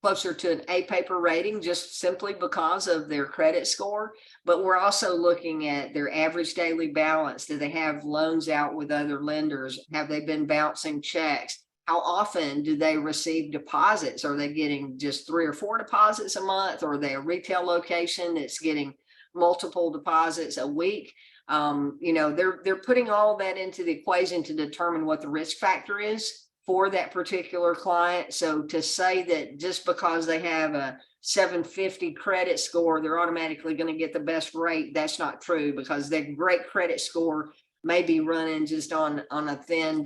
closer to an A paper rating, just simply because of their credit score. But we're also looking at their average daily balance. Do they have loans out with other lenders? Have they been bouncing checks? How often do they receive deposits? Are they getting just 3 or 4 deposits a month? Or are they a retail location that's getting multiple deposits a week? They're putting all that into the equation to determine what the risk factor is for that particular client. So to say that just because they have a 750 credit score, they're automatically going to get the best rate, that's not true, because their great credit score may be running just on a thin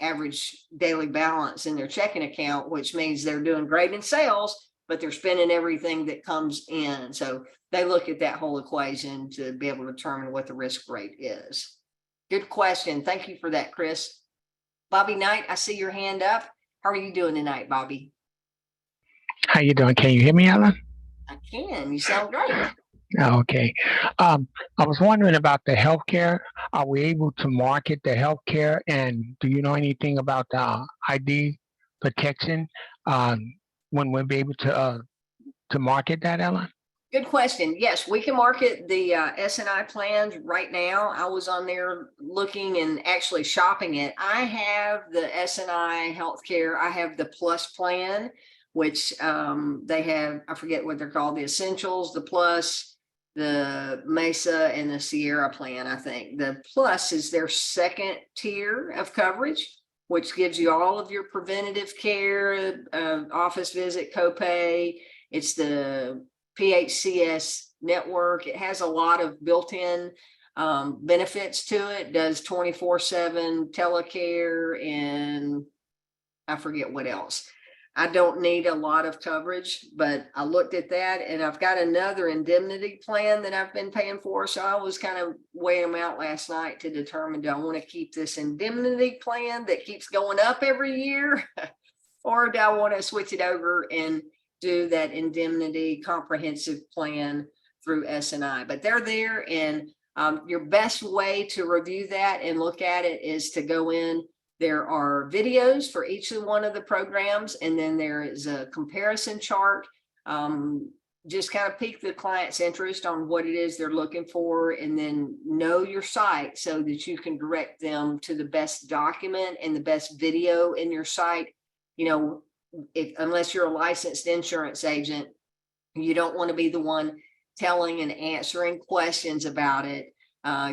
average daily balance in their checking account, which means they're doing great in sales, but they're spending everything that comes in. So they look at that whole equation to be able to determine what the risk rate is. Good question. Thank you for that, Chris. Bobby Knight, I see your hand up. How are you doing tonight, Bobby? How you doing? Can you hear me, Ellen? I can. You sound great. Okay. I was wondering about the healthcare. Are we able to market the healthcare? And do you know anything about the ID protection when we'll be able to market that, Ellen? Good question. Yes, we can market the S&I plans right now. I was on there looking and actually shopping it. I have the S&I healthcare. I have the Plus plan, which they have, I forget what they're called, the Essentials, the Plus, the Mesa, and the Sierra plan, I think. The Plus is their second tier of coverage, which gives you all of your preventative care, office visit, copay. It's the PHCS network. It has a lot of built-in benefits to it. Does 24/7 telecare, and I forget what else. I don't need a lot of coverage, but I looked at that, and I've got another indemnity plan that I've been paying for. So I was kind of weighing them out last night to determine, do I want to keep this indemnity plan that keeps going up every year, or do I want to switch it over and do that indemnity comprehensive plan through S&I? But they're there, and your best way to review that and look at it is to go in. There are videos for each one of the programs, and then there is a comparison chart. Just kind of pique the client's interest on what it is they're looking for, and then know your site so that you can direct them to the best document and the best video in your site. You know, unless you're a licensed insurance agent, you don't want to be the one telling and answering questions about it.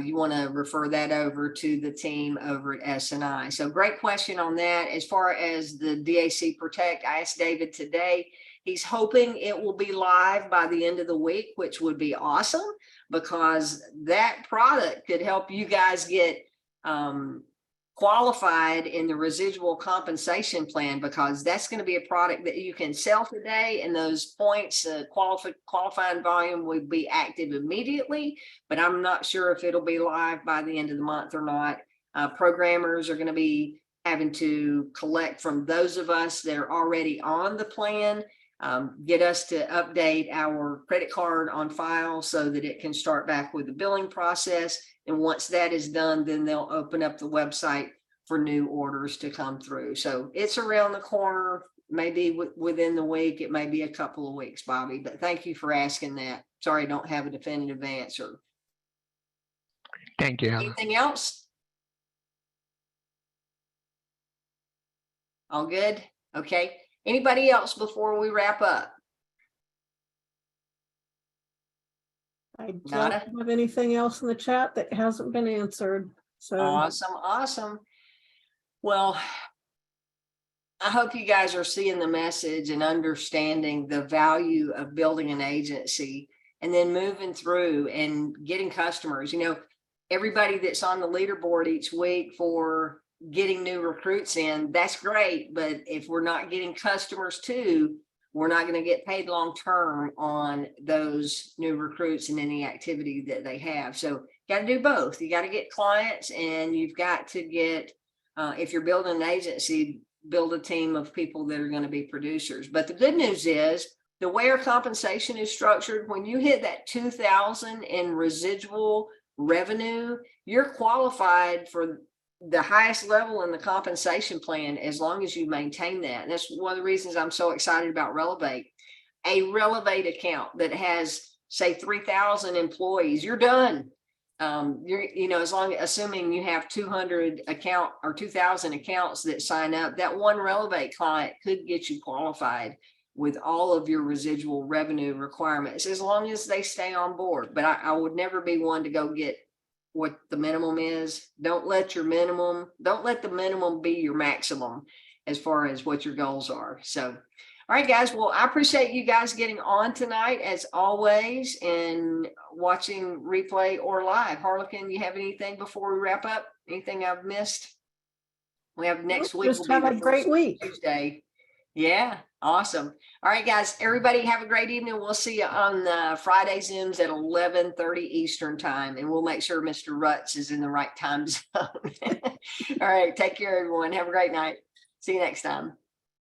You want to refer that over to the team over at S&I. So great question on that. As far as the DAC Protect, I asked David today. He's hoping it will be live by the end of the week, which would be awesome, because that product could help you guys get qualified in the residual compensation plan, because that's going to be a product that you can sell today, and those points, qualifying volume would be active immediately. But I'm not sure if it'll be live by the end of the month or not. Programmers are going to be having to collect from those of us that are already on the plan, get us to update our credit card on file so that it can start back with the billing process. And once that is done, then they'll open up the website for new orders to come through. So it's around the corner, maybe within the week. It may be a couple of weeks, Bobby, but thank you for asking that. Sorry, I don't have a definitive answer. Thank you, Ellen. Anything else? All good? Okay. Anybody else before we wrap up? I don't Nada? have anything else in the chat that hasn't been answered. So Awesome. Well, I hope you guys are seeing the message and understanding the value of building an agency and then moving through and getting customers. You know, everybody that's on the leaderboard each week for getting new recruits in, that's great. But if we're not getting customers too, we're not going to get paid long-term on those new recruits and any activity that they have. So you got to do both. You got to get clients, and you've got to get, if you're building an agency, build a team of people that are going to be producers. But the good news is the way our compensation is structured, when you hit that 2,000 in residual revenue, you're qualified for the highest level in the compensation plan as long as you maintain that. And that's one of the reasons I'm so excited about Relevate. A Relevate account that has, say, 3,000 employees, you're done. Assuming you have 200 account or 2,000 accounts that sign up, that one Relevate client could get you qualified with all of your residual revenue requirements, as long as they stay on board. But I would never be one to go get what the minimum is. Don't let the minimum be your maximum as far as what your goals are. So, all right, guys. Well, I appreciate you guys getting on tonight as always and watching replay or live. Harlequin, you have anything before we wrap up? Anything I've missed? We have next week. just have a great week. Tuesday. Yeah, awesome. All right, guys, everybody have a great evening. We'll see you on Friday Zooms at 11:30 Eastern time, and we'll make sure Mr. Rutz is in the right time zone. All right, take care, everyone. Have a great night. See you next time.